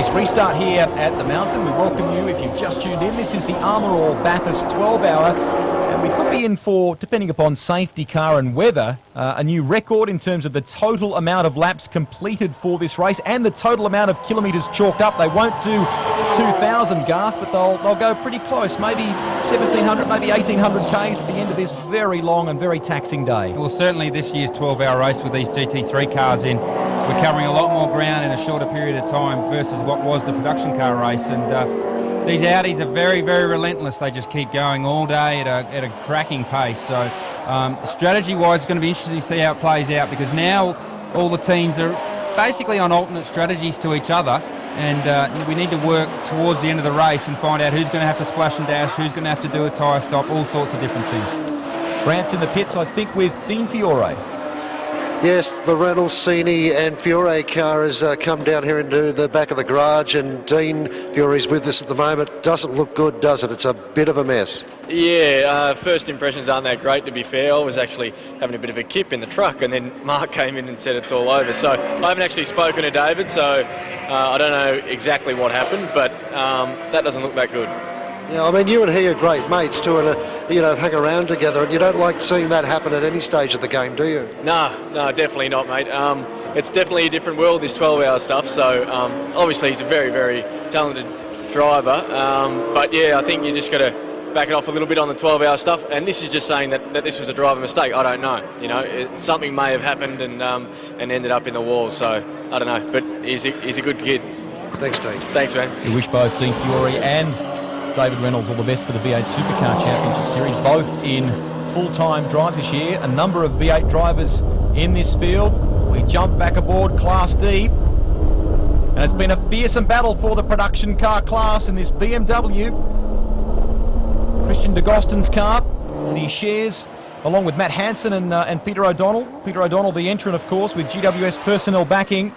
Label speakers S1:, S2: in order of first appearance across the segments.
S1: race restart here at the Mountain. We welcome you if you've just tuned in. This is the Armour All Bathurst 12-hour, and we could be in for, depending upon safety car and weather, a new record in terms of the total amount of laps completed for this race and the total amount of kilometres chalked up. They won't do 2,000, Garth, but they'll go pretty close, maybe 1,700, maybe 1,800 Ks at the end of this very long and very taxing day.
S2: Well, certainly this year's 12-hour race with these GT3 cars in, we're covering a lot more ground in a shorter period of time versus what was the production car race. And these Audis are very, very relentless. They just keep going all day at a cracking pace. So strategy-wise, it's going to be interesting to see how it plays out, because now all the teams are basically on alternate strategies to each other. And we need to work towards the end of the race and find out who's going to have to splash and dash, who's going to have to do a tyre stop, all sorts of different things.
S1: Grant's in the pits, I think, with Dean Fiore.
S3: Yes, the Reynolds, Cini and Fiore car has come down here into the back of the garage, and Dean Fiore's with us at the moment. Doesn't look good, does it? It's a bit of a mess.
S4: Yeah, first impressions aren't that great, to be fair. I was actually having a bit of a kip in the truck, and then Mark came in and said it's all over. So I haven't actually spoken to David, so I don't know exactly what happened, but that doesn't look that good.
S3: Yeah, I mean, you and he are great mates too, and hang around together, and you don't like seeing that happen at any stage of the game, do you?
S4: No, definitely not, mate. It's definitely a different world, this 12-hour stuff, so obviously he's a very, very talented driver, but yeah, I think you just got to back it off a little bit on the 12-hour stuff, and this is just saying that this was a driver mistake. I don't know, something may have happened and ended up in the wall, so I don't know, but he's a good kid.
S3: Thanks, Dean.
S4: Thanks, man.
S1: We wish both Dean Fiore and David Reynolds all the best for the V8 Supercar Championship Series, both in full-time drives this year. A number of V8 drivers in this field. We jump back aboard Class D, and it's been a fearsome battle for the production car class in this BMW. Christian de Gosten's car that he shares along with Matt Hansen and Peter O'Donnell. Peter O'Donnell, the entrant, of course, with GWS personnel backing.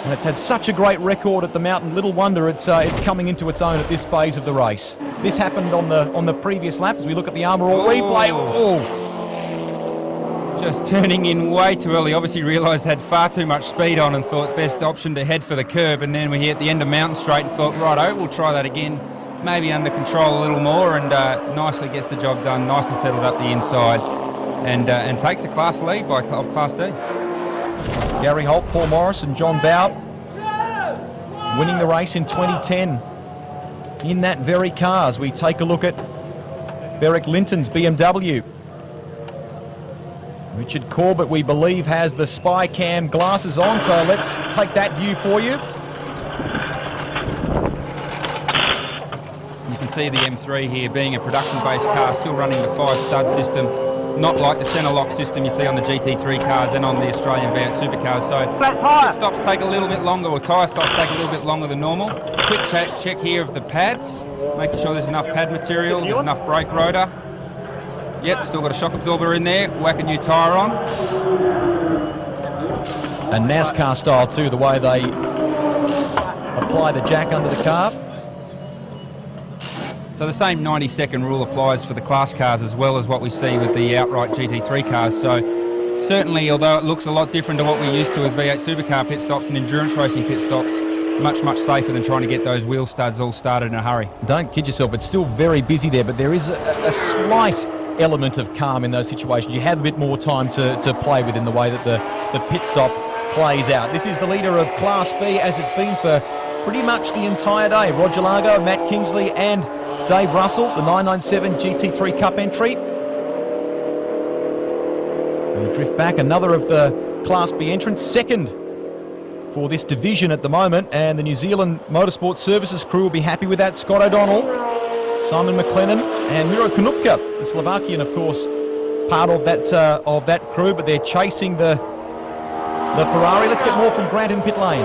S1: And it's had such a great record at the Mountain. Little wonder it's coming into its own at this phase of the race. This happened on the previous lap as we look at the Armour All replay. Oh.
S2: Just turning in way too early. Obviously realised had far too much speed on and thought best option to head for the curb. And then we hit the end of Mountain Straight and thought, righto, we'll try that again. Maybe under control a little more, and nicely gets the job done. Nice and settled up the inside, and takes the class lead of Class D.
S1: Gary Holt, Paul Morris and John Bow winning the race in 2010 in that very car. As we take a look at Beric Linton's BMW. Richard Corbett, we believe, has the spy cam glasses on, so let's take that view for you.
S2: You can see the M3 here being a production-based car, still running the 5-stud system. Not like the centre lock system you see on the GT3 cars and on the Australian V8 supercars. So pit stops take a little bit longer, or tyre stops take a little bit longer than normal. Quick check here of the pads, making sure there's enough pad material, there's enough brake rotor. Yep, still got a shock absorber in there. Whack a new tyre on.
S1: And NASCAR style too, the way they apply the jack under the car.
S2: So the same 90-second rule applies for the class cars as well as what we see with the outright GT3 cars. So certainly, although it looks a lot different to what we're used to with V8 supercar pit stops and endurance racing pit stops, much, much safer than trying to get those wheel studs all started in a hurry.
S1: Don't kid yourself, it's still very busy there, but there is a slight element of calm in those situations. You have a bit more time to play with in the way that the pit stop plays out. This is the leader of Class B, as it's been for pretty much the entire day. Roger Largo, Matt Kingsley and Dave Russell, the 997 GT3 Cup entry. We drift back, another of the Class B entrants, second for this division at the moment, and the New Zealand Motorsport Services crew will be happy with that. Scott O'Donnell, Simon McLennan and Miro Konupka, the Slovakian, of course, part of that crew, but they're chasing the Ferrari. Let's get more from Grant in pit lane.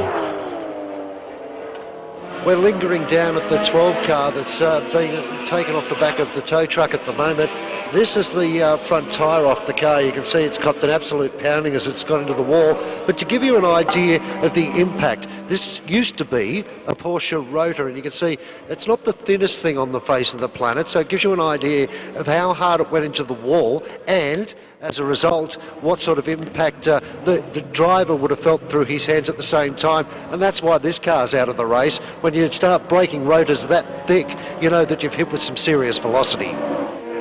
S3: We're lingering down at the 12 car that's being taken off the back of the tow truck at the moment. This is the front tyre off the car. You can see it's copped an absolute pounding as it's got into the wall. But to give you an idea of the impact, this used to be a Porsche rotor, and you can see it's not the thinnest thing on the face of the planet, so it gives you an idea of how hard it went into the wall, and as a result, what sort of impact the driver would have felt through his hands at the same time. And that's why this car's out of the race. When you start breaking rotors that thick, you know that you've hit with some serious velocity.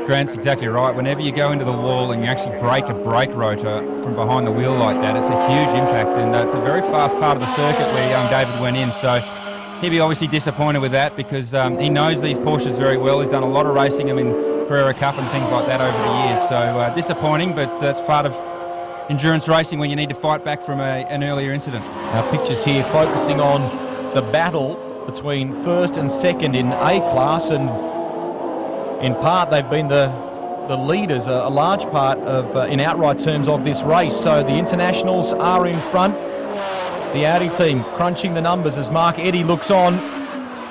S2: Grant's exactly right. Whenever you go into the wall and you actually break a brake rotor from behind the wheel like that, it's a huge impact, and it's a very fast part of the circuit where young David went in. So he'll be obviously disappointed with that, because he knows these Porsches very well. He's done a lot of racing them in Carrera Cup and things like that over the years. So disappointing, but it's part of endurance racing when you need to fight back from an earlier incident.
S1: Our pictures here focusing on the battle between first and second in A class, and in part they've been the leaders, a large part of, in outright terms, of this race. So the internationals are in front. The Audi team crunching the numbers as Mark Eddy looks on.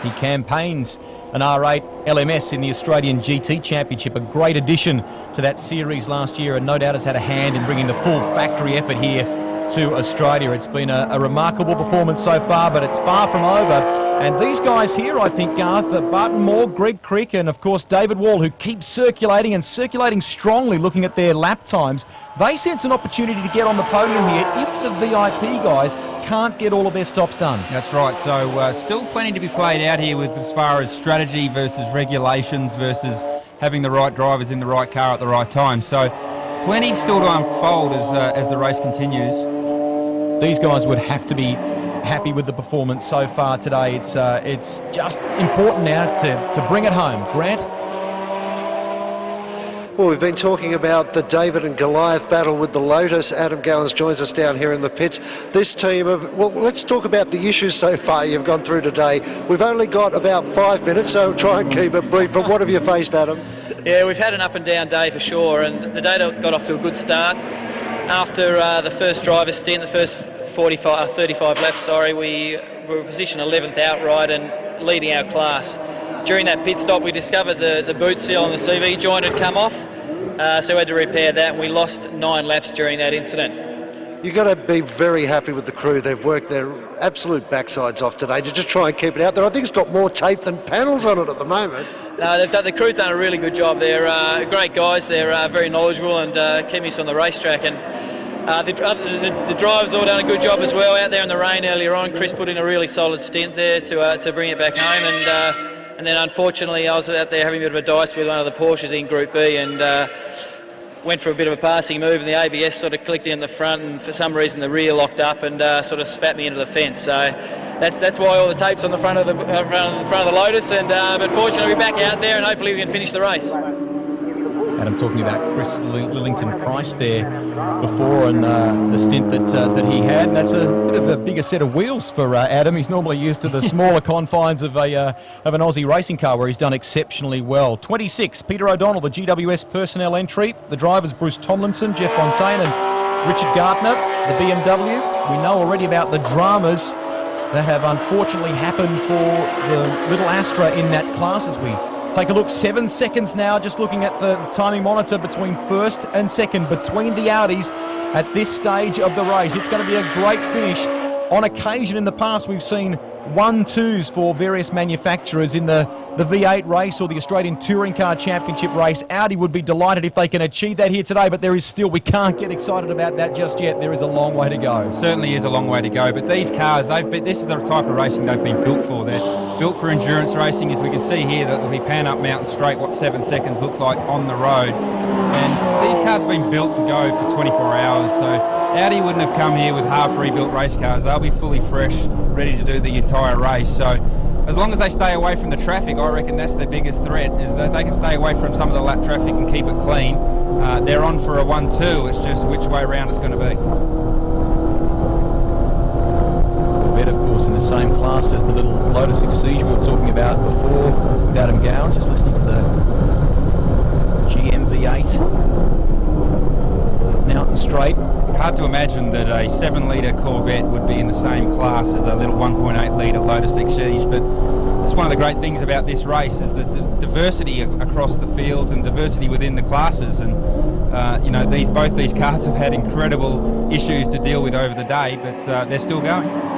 S1: He campaigns an R8 LMS in the Australian GT Championship, a great addition to that series last year, and no doubt has had a hand in bringing the full factory effort here to Australia. It's been a remarkable performance so far, but it's far from over. And these guys here, I think, Garth, Barton Moore, Greg Crick, and of course David Wall, who keeps circulating and circulating strongly, looking at their lap times, they sense an opportunity to get on the podium here if the VIP guys can't get all of their stops done.
S2: That's right. So still plenty to be played out here with as far as strategy versus regulations versus having the right drivers in the right car at the right time. So plenty still to unfold as the race continues.
S1: These guys would have to be happy with the performance so far today. It's just important now to bring it home. Grant?
S3: Well, we've been talking about the David and Goliath battle with the Lotus. Adam Gowans joins us down here in the pits. This team well, let's talk about the issues so far you've gone through today. We've only got about 5 minutes, so try and keep it brief. But what have you faced, Adam?
S5: Yeah, we've had an up and down day for sure, and the day got off to a good start. After the first driver stint, the first 35 laps, we were positioned 11th outright and leading our class. During that pit stop, we discovered the boot seal on the CV joint had come off, so we had to repair that, and we lost 9 laps during that incident.
S3: You've got to be very happy with the crew. They've worked their absolute backsides off today to just try and keep it out there. I think it's got more tape than panels on it at the moment.
S5: No, the crew's done a really good job. They're great guys. They're very knowledgeable and keeping us on the racetrack. And the drivers all done a good job as well out there in the rain earlier on. Chris put in a really solid stint there to bring it back home. And then unfortunately I was out there having a bit of a dice with one of the Porsches in Group B and went for a bit of a passing move, and the ABS sort of clicked in the front, and for some reason the rear locked up and sort of spat me into the fence. So that's why all the tape's on the front of the Lotus. And but fortunately we're back out there, and hopefully we can finish the race.
S1: Adam talking about Chris Lillington-Price there before, and the stint that he had. And that's a bit of a bigger set of wheels for Adam. He's normally used to the smaller confines of an Aussie racing car, where he's done exceptionally well. 26, Peter O'Donnell, the GWS personnel entry. The drivers Bruce Tomlinson, Jeff Fontaine and Richard Gartner, the BMW. We know already about the dramas that have unfortunately happened for the little Astra in that class as we take a look. 7 seconds now, just looking at the timing monitor between first and second between the Audis at this stage of the race. It's going to be a great finish. On occasion in the past, we've seen 1-2s for various manufacturers in the V8 race or the Australian Touring Car Championship race. Audi would be delighted if they can achieve that here today, but we can't get excited about that just yet. There is a long way to go.
S2: It certainly is a long way to go, but these cars, this is the type of racing they've been built for. They're built for endurance racing, as we can see here, that will be pan up mountain straight, what 7 seconds looks like on the road. And these cars have been built to go for 24 hours, so Audi wouldn't have come here with half rebuilt race cars. They'll be fully fresh, ready to do the entire race. So as long as they stay away from the traffic, I reckon that's their biggest threat, is that they can stay away from some of the lap traffic and keep it clean. They're on for a 1-2, it's just which way around it's going to be.
S1: Corvette, of course, in the same class as the little Lotus Exige we were talking about before with Adam Gowans, just listening to the GM V8 Mountain Straight.
S2: Hard to imagine that a 7-litre Corvette would be in the same class as a little 1.8-litre Lotus Exige, but it's one of the great things about this race is the diversity across the fields and diversity within the classes. And you know, both these cars have had incredible issues to deal with over the day, but they're still going.